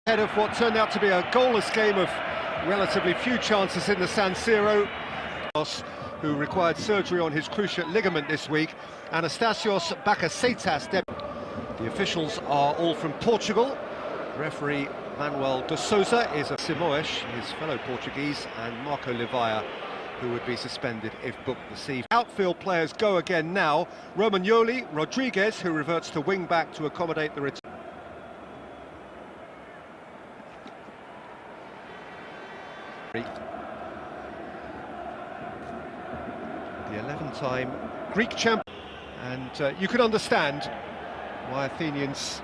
Ahead of what turned out to be a goalless game of relatively few chances in the San Siro, who required surgery on his cruciate ligament this week, Anastasios Bakasetas. The officials are all from Portugal. Referee Manuel de Souza is a Simoes, his fellow Portuguese, and Marco Livaia, who would be suspended if booked this evening. Outfield players go again now. Romagnoli, Rodriguez, who reverts to wing-back to accommodate the return. The 11-time Greek champion, and you can understand why Athenians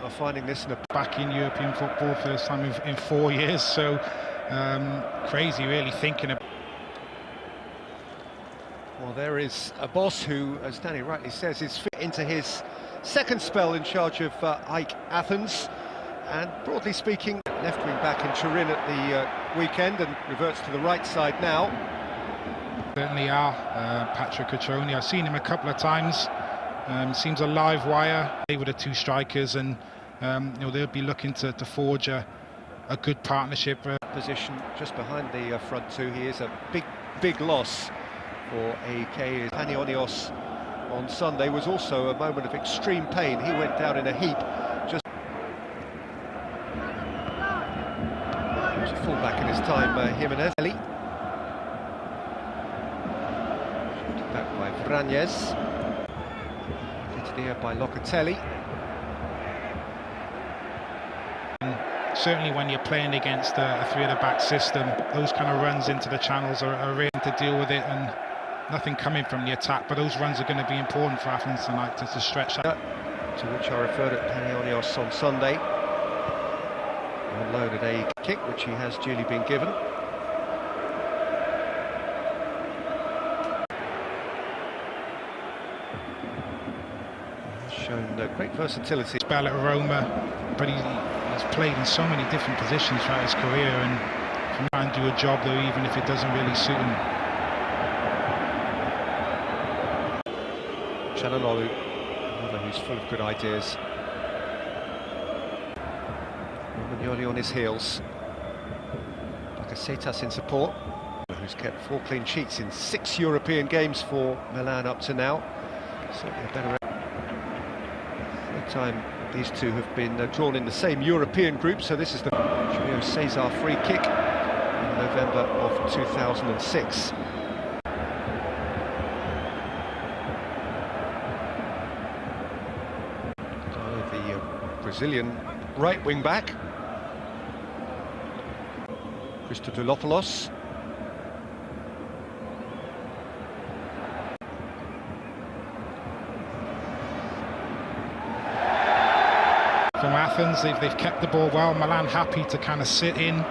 are finding this back in European football, first time in 4 years, so crazy really thinking about. Well, there is a boss who, as Danny rightly says, is fit into his second spell in charge of AEK Athens, and broadly speaking, left wing back in Turin at the weekend and reverts to the right side now. Certainly are. Patrick Catroni, I've seen him a couple of times. Seems a live wire with the two strikers, and you know, they'll be looking to forge a good partnership. Position just behind the front two. He is a big loss for AEK. Panionios on Sunday was also a moment of extreme pain. He went down in a heap. Just he was a fullback in his time, Jimenez. Back by Vranjes. Here by Locatelli. Certainly when you're playing against a three-at-the-back system, those kind of runs into the channels are really to deal with it, and nothing coming from the attack, but those runs are going to be important for Athens tonight to stretch that. To which I referred at Panionios on Sunday. On loan at AEK kick, which he has duly been given. Shown great versatility. Spell at Roma, but he's played in so many different positions throughout his career, and can try and do a job though, even if it doesn't really suit him. Çalhanoğlu, another who's full of good ideas. Romagnoli on his heels. Bakasetas in support, who's kept 4 clean sheets in 6 European games for Milan up to now. Certainly a better time these two have been drawn in the same European group, so this is the Julio Cesar free kick in November of 2006. The Brazilian right wing back, Christodoulos. From Athens, they've kept the ball well. Milan happy to kind of sit in,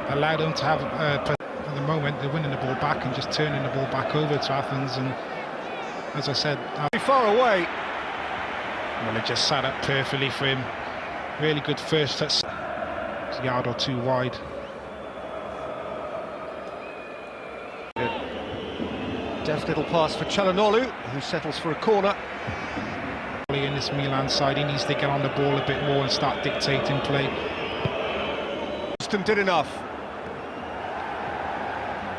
allow them to have, at the moment, they're winning the ball back and just turning the ball back over to Athens. And as I said, far away. Well, it just sat up perfectly for him. Really good first touch, a yard or two wide. Deft little pass for Çalhanoğlu, who settles for a corner. In this Milan side, he needs to get on the ball a bit more and start dictating play. Austin did enough.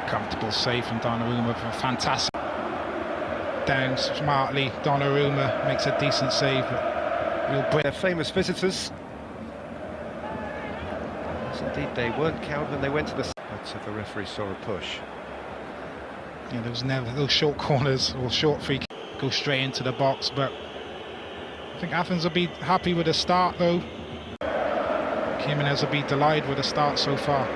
Comfortable save from Donnarumma, fantastic. Down smartly, Donnarumma makes a decent save, but real break. Their famous visitors. Yes, indeed, they weren't cowed when they went to the... But the referee saw a push. Yeah, there was never those short corners or short free kicks go straight into the box, but I think Athens will be happy with the start though. Jimenez will be delighted with the start so far.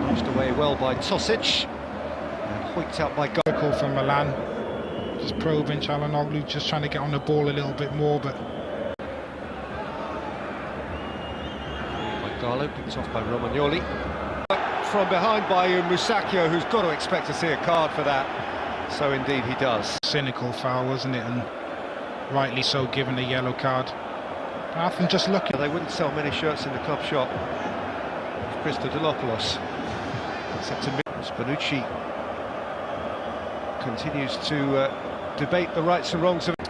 Pushed away well by Tosic, and hoiked out by Call from Milan. Just probing Çalhanoğlu, just trying to get on the ball a little bit more, but Garlo picked off by Romagnoli. From behind by Musacchio, who's got to expect to see a card for that. So indeed he does. Cynical foul, wasn't it? And rightly so, given the yellow card. Athens just looking. They wouldn't sell many shirts in the club shop of Christodoulos. Except to Bonucci continues to debate the rights and wrongs of it.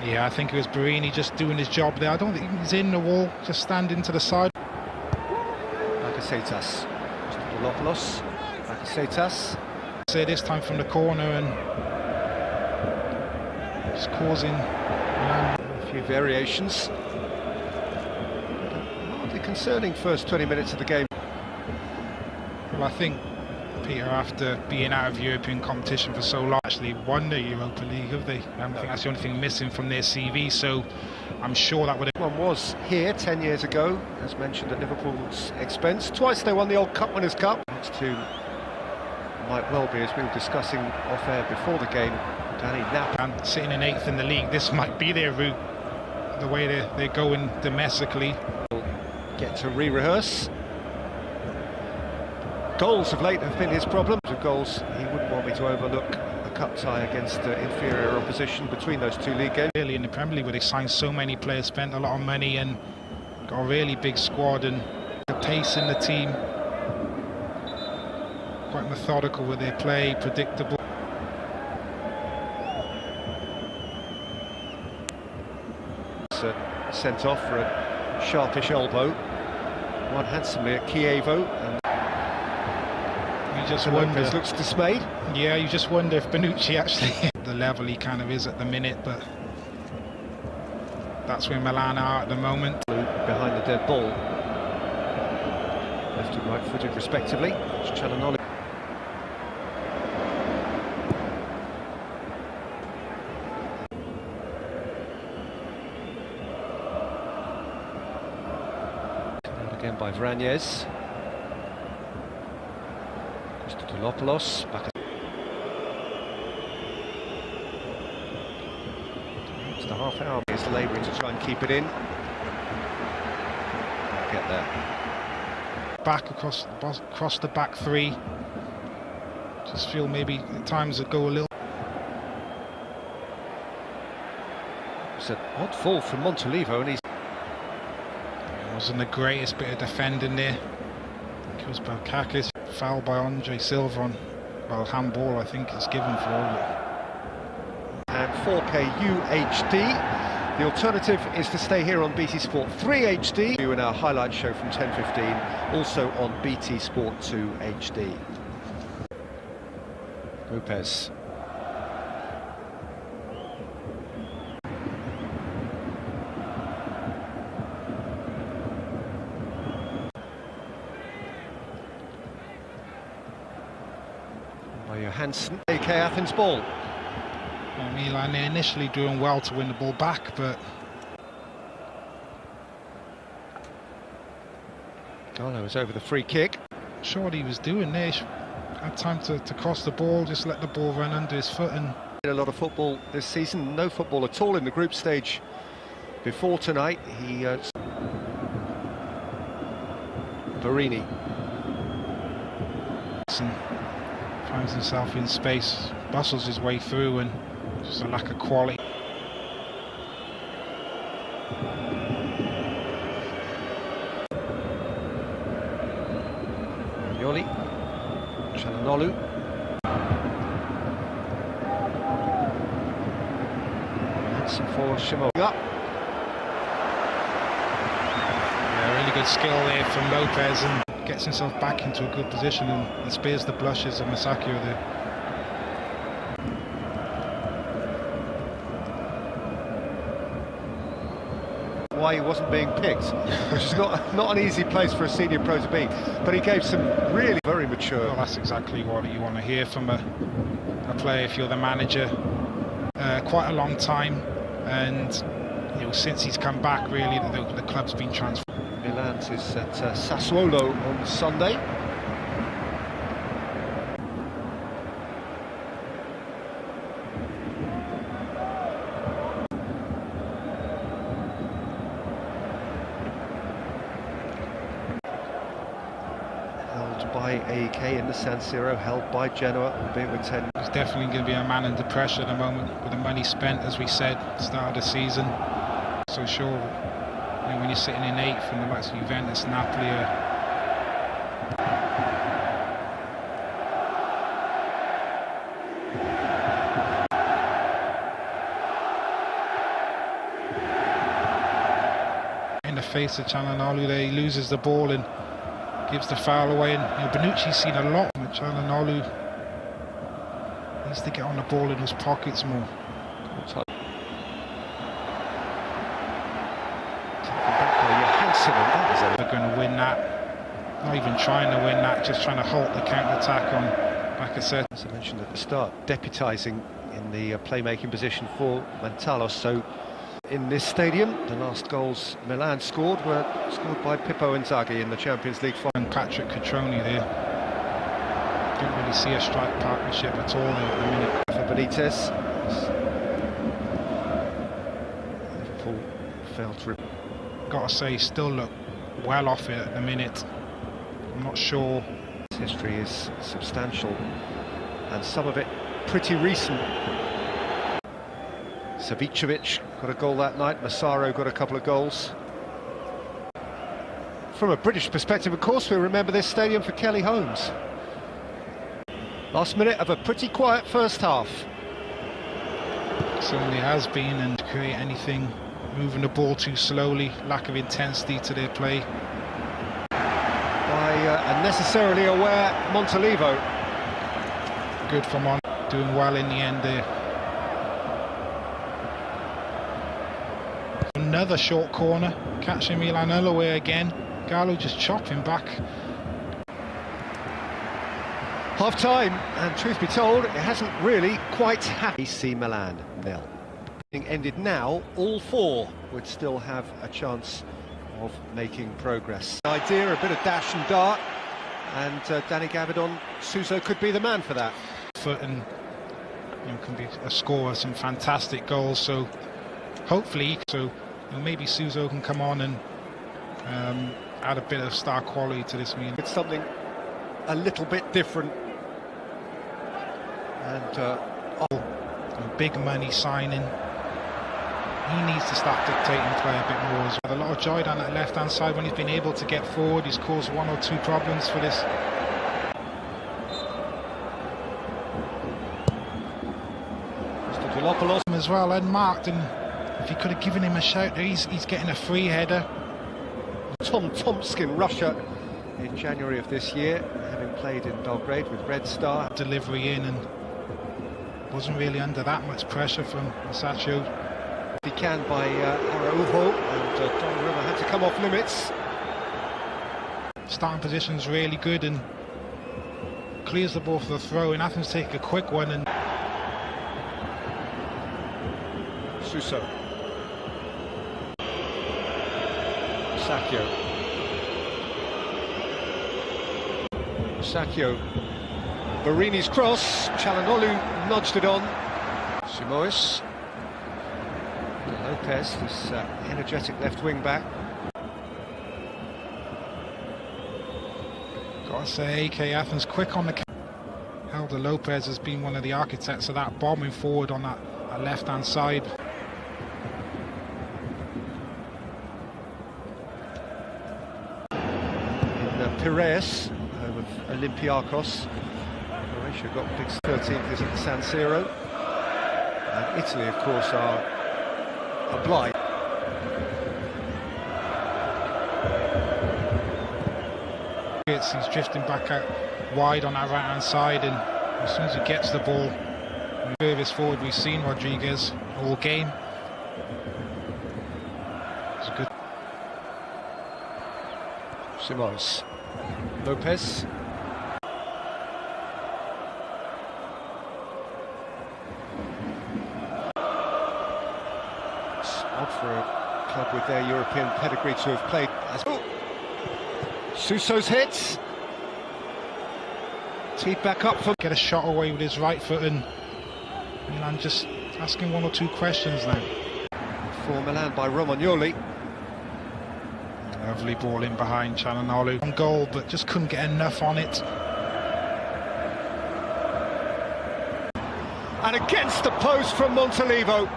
Yeah, I think it was Barini just doing his job there. I don't think he's in the wall, just standing to the side. Bakasetas, Stolopoulos, Bakasetas. Say this time from the corner and just causing Milan. A few variations. Hardly concerning first 20 minutes of the game. Well, I think Peter, after being out of European competition for so long, actually won the Europa League, have they? I think that's the only thing missing from their CV, so I'm sure that would have... One was here 10 years ago, as mentioned, at Liverpool's expense. Twice they won the old Cup Winners' Cup. Next two might well be, as we were discussing off-air before the game, Danny Knapp. And sitting in 8th in the league, this might be their route, the way they're going domestically. Get to re-rehearse. Goals of late have been his problem. Of goals, he wouldn't want me to overlook a cup tie against inferior opposition between those two league games. Really in the Premier League, where they signed so many players, spent a lot of money and got a really big squad and the pace in the team. Quite methodical with their play, predictable. Sent off for a sharpish elbow. One handsomely at Chievo. And you just wonder. Lopez looks dismayed. Yeah, you just wonder if Bonucci actually the level he kind of is at the minute, but that's where Milan are at the moment. Behind the dead ball. Left and right footed respectively. It's Chalanoli. Again by Vranjes. Stolopoulos back. It's the half hour. He's labouring to try and keep it in. Get there. Back across the back three. Just feel maybe at times it go a little. It's an odd fall from Montolivo, and he's. Wasn't the greatest bit of defending there. I think it was Balkakis, foul by Andre Silva on, well, handball I think it's given for all it. And 4K UHD. The alternative is to stay here on BT Sport 3 HD. In our highlight show from 10:15, also on BT Sport 2 HD. Lopez. Johansson, AEK Athens ball. Well, Milan, they're initially doing well to win the ball back, but... Garlo was over the free kick. Sure what he was doing there. Had time to cross the ball, just let the ball run under his foot and... A lot of football this season, no football at all in the group stage before tonight. He... Barini. Finds himself in space, bustles his way through, and just a lack of quality. Yoli, Chalanolu. Handsome for Shimo. Yeah, really good skill there from Lopez, and gets himself back into a good position and spares the blushes of Masakio there. Why he wasn't being picked, which is not an easy place for a senior pro to be, but he gave some really very mature. Well, that's exactly what you want to hear from a player if you're the manager. Quite a long time, and since he's come back, really the club's been transformed. Milan is at Sassuolo on Sunday. Held by AEK in the San Siro, held by Genoa, albeit with 10. He's definitely going to be a man under pressure at the moment with the money spent, as we said, at the start of the season. So sure. When you're sitting in 8th from the likes of Juventus, Napoli, face of Çalhanoğlu there. He loses the ball and gives the foul away. And Bonucci's seen a lot. Çalhanoğlu needs to get on the ball in his pockets more. They're going to win that. Not even trying to win that, just trying to halt the counter-attack on Bakasetas. As I mentioned at the start, deputising in the playmaking position for Mantalos. So in this stadium, the last goals Milan scored were scored by Pippo Inzaghi in the Champions League final. And Patrick Cutrone there. Didn't really see a strike partnership at all in the minute. For Benitez. Liverpool failed to... Gotta say, still look well off it at the minute. I'm not sure. His history is substantial and some of it pretty recent. Savicevic got a goal that night, Massaro got a couple of goals. From a British perspective, of course, we remember this stadium for Kelly Holmes. Last minute of a pretty quiet first half. Certainly has been, and to create anything, moving the ball too slowly, lack of intensity to their play. By unnecessarily aware Montalivo. Good for Mon, doing well in the end there. Another short corner, catching Milan away again. Gallo just chopping back. Half time, and truth be told, it hasn't really quite happened. AC Milan 0. Ended now, all four would still have a chance of making progress. Idea, a bit of dash and dart, and Danny Gavidon, Suso could be the man for that. Foot and can be a scorer, some fantastic goals. So hopefully, maybe Suso can come on and add a bit of star quality to this Milan. It's something a little bit different, and a big money signing. He needs to start dictating play a bit more. He's had a lot of joy down that left-hand side when he's been able to get forward. He's caused one or two problems for this. Mr. As well, unmarked, and if he could have given him a shout, he's getting a free header. Tom Tomskin, Russia, in January of this year, having played in Belgrade with Red Star. Delivery in, and wasn't really under that much pressure from Masaccio. He can by Araujo, and Donnarumma had to come off limits. Starting position's really good and clears the ball for the throw, and Athens take a quick one. And Suso. Sacchio. Barini's cross, Çalhanoğlu nudged it on. Simoes. Lopez, this energetic left wing back. Gotta say, AEK Athens quick on the Helder Lopez has been one of the architects of that bombing forward on that left hand side. In Piraeus, home of Olympiacos. Croatia got big 13th is at the San Siro. And Italy, of course, are obliged. He's drifting back out wide on that right hand side, and as soon as he gets the ball, furthest forward we've seen Rodriguez all game. It's a good. Simoes. Lopez. It's odd for a club with their European pedigree to have played as... Suso's hits. Teed back up for... Get a shot away with his right foot, and Milan just asking one or two questions now. For Milan by Romagnoli. Lovely ball in behind Çalhanoğlu. On goal, but just couldn't get enough on it. And against the post from Montalivo.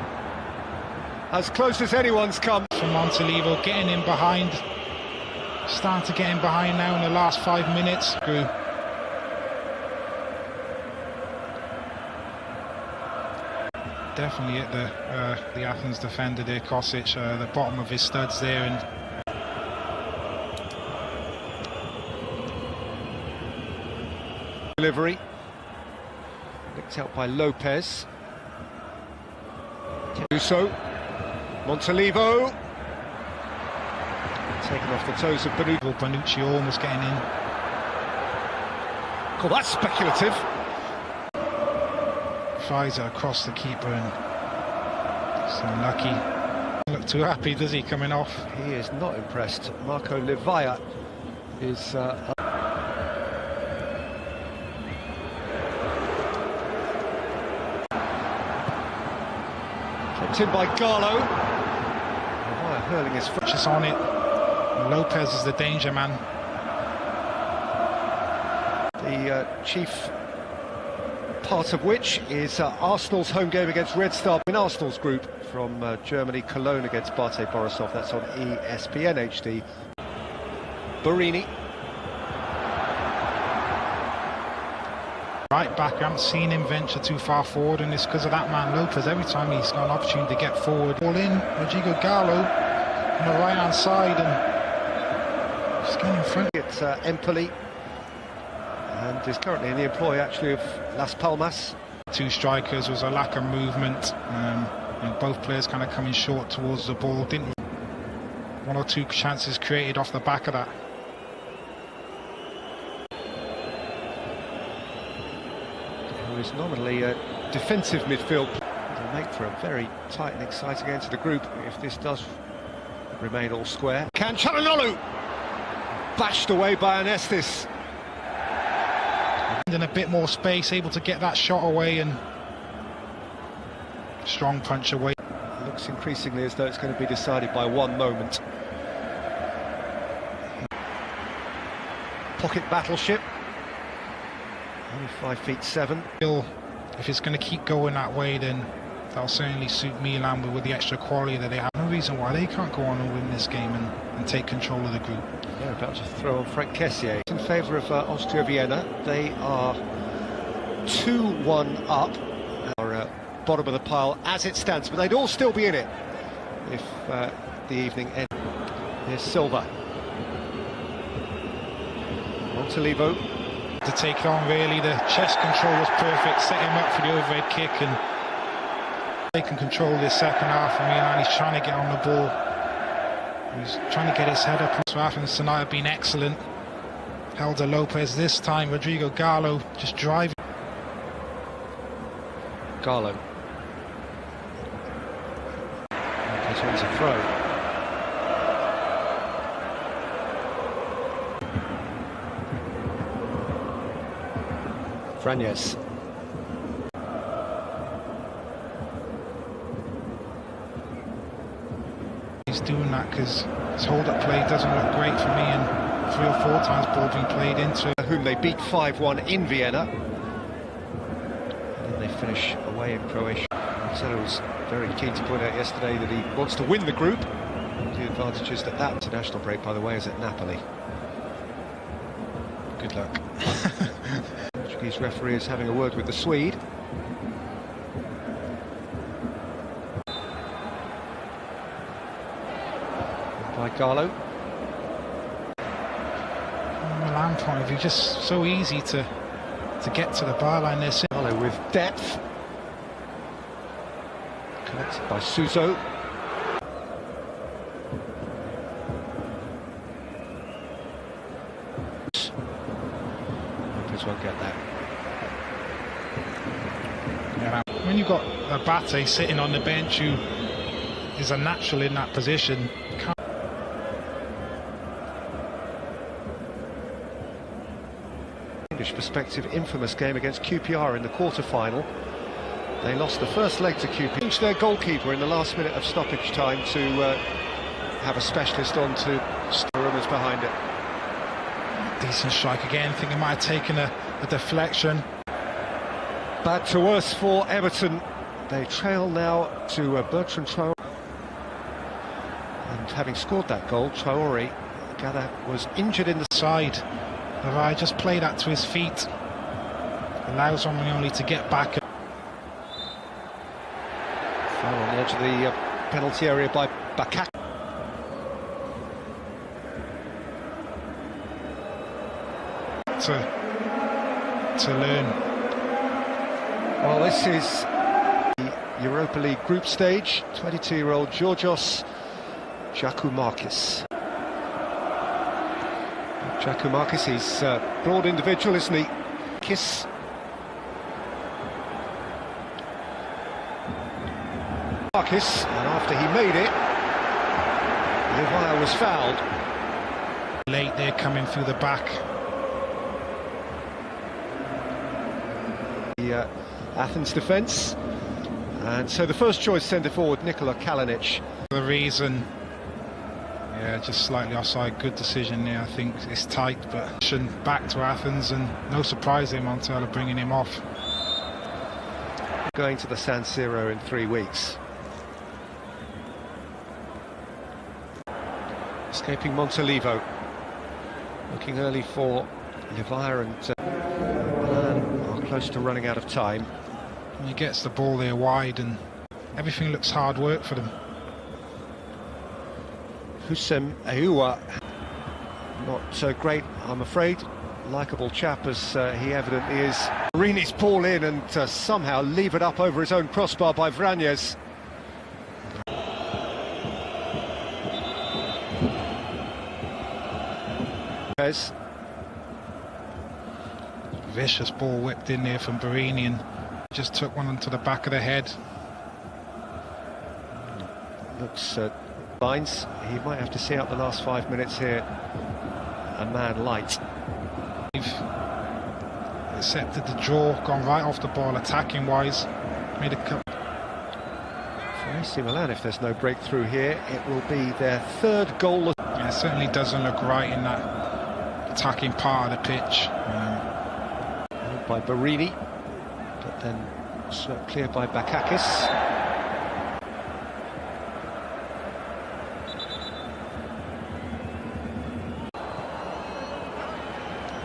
As close as anyone's come. From Montalivo, getting in behind. Starting to get in behind now in the last 5 minutes. Definitely at the Athens defender there, Kosic, the bottom of his studs there, and Delivery. Licked out by Lopez. So Montalivo. Taken off the toes of Bonucci. Bonucci almost getting in. Oh, that's speculative. Flies it across the keeper and so unlucky. Doesn't look too happy, does he, coming off? He is not impressed. Marco Livaya is kept in by Garlo. Livaya hurling his foot. Just on it. And Lopez is the danger man. The chief part of which is Arsenal's home game against Red Star in Arsenal's group from Germany, Cologne against Bate Borisov. That's on ESPN HD. Barini. Right back, I haven't seen him venture too far forward, and it's because of that man Lopez. Every time he's got an opportunity to get forward, ball in, Rodrigo Gallo on the right hand side and just getting in front. It's Empoli. And is currently in the employ, actually, of Las Palmas. Two strikers, was a lack of movement, and both players kind of coming short towards the ball. Didn't one or two chances created off the back of that. Who is nominally a defensive midfield. It'll make for a very tight and exciting end to the group if this does remain all square. Can Çalhanoğlu bashed away by Anestis. In a bit more space, able to get that shot away and strong punch away. It looks increasingly as though it's going to be decided by one moment. Pocket battleship. Only 5'7". If it's going to keep going that way, then that'll certainly suit Milan with the extra quality that they have. No reason why they can't go on and win this game and take control of the group. They're about to throw on Frank Kessié in favour of Austria Vienna. They are 2-1 up, are bottom of the pile as it stands, but they'd all still be in it if the evening ends. Here's Silva. Montalivo. To take it on, really, the chest control was perfect, set him up for the overhead kick, and they can control this second half for Milan. He's trying to get on the ball. He's trying to get his head up. So Athens tonight have been excellent. Helder Lopez this time. Rodrigo Gallo just driving. Garlo. This one's a throw. Franjes. He's doing that because his hold-up play doesn't look great for me, and 3 or 4 times ball being played into whom they beat 5-1 in Vienna. And then they finish away in Croatia. Marcelo was very keen to point out yesterday that he wants to win the group. The advantages that international break, by the way, is at Napoli. good luck. Portuguese referee is having a word with the Swede. By Garlo. From a Milan point of view, just so easy to get to the byline there. Garlo with depth. Collected by Suso. Lopez won't get that. Yeah, when you've got Bate sitting on the bench who is a natural in that position, English perspective, infamous game against QPR in the quarter-final. They lost the first leg to QPR. Changed their goalkeeper in the last minute of stoppage time to have a specialist on to rumours behind it. decent strike again. Think it might have taken a deflection. Bad to worse for Everton. They trail now to Bertrand Traoré. And having scored that goal, Traoré, gather, was injured in the side. I just play that to his feet. Allows only to get back. Foul on the edge of the penalty area by Bakat. To to learn. Well, this is the Europa League group stage. 22-year-old Georgios Giakoumakis. Giakoumakis, he's a broad individual, isn't he? Kiss. Marcus, and after he made it, Levaya was fouled. Late there, coming through the back. The Athens defence, and so the first choice centre forward Nikola Kalinic. The reason, yeah, just slightly offside. Good decision there. I think it's tight, but back to Athens, and no surprise there, Montella bringing him off. Going to the San Siro in 3 weeks. Escaping Montalivo. Looking early for Levaya, and Milan are close to running out of time. He gets the ball there wide, and everything looks hard work for them. Hussein Aoua, not so great, I'm afraid. Likeable chap as he evidently is. Marini's ball in, and somehow leave it up over his own crossbar by Vranjes. Vicious ball whipped in there from Barini, and just took one onto the back of the head. Looks lines. He might have to see out the last 5 minutes here. A man light. Accepted the draw, gone right off the ball attacking wise. Made a couple. For AC Milan, if there's no breakthrough here, it will be their third goal. Yeah, it certainly doesn't look right in that attacking part of the pitch. By Barini, but then swept clear by Bakakis.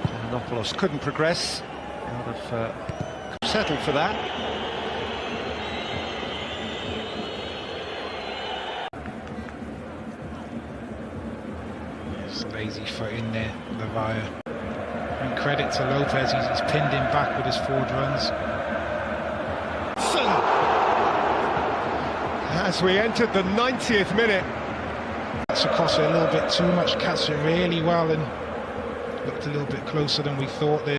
Papanopoulos couldn't progress. Out of settled for that. It's a lazy foot in there, Levaya. And credit to Lopez, he's pinned him back with his forward runs. As we entered the 90th minute. That's across it a little bit too much, catch it really well, and looked a little bit closer than we thought there.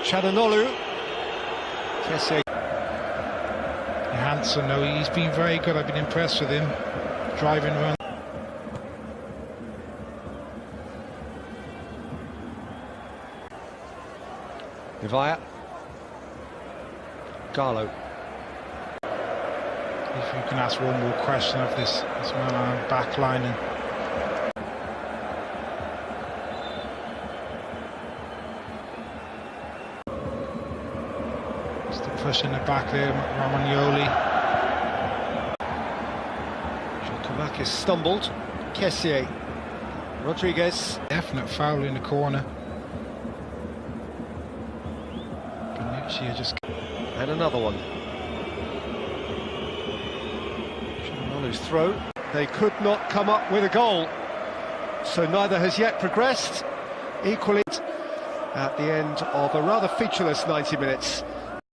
Chadanolu. Hansen, though, he's been very good. I've been impressed with him. Driving run. Levaya. Garlo. If you can ask one more question of this Milan back line. Just a push in the back there, Romagnoli. Giakoumakis stumbled. Kessié. Rodriguez. Definite foul in the corner. Just... And another one. Chadanolu's throw. They could not come up with a goal, so neither has yet progressed. Equally at the end of a rather featureless 90 minutes.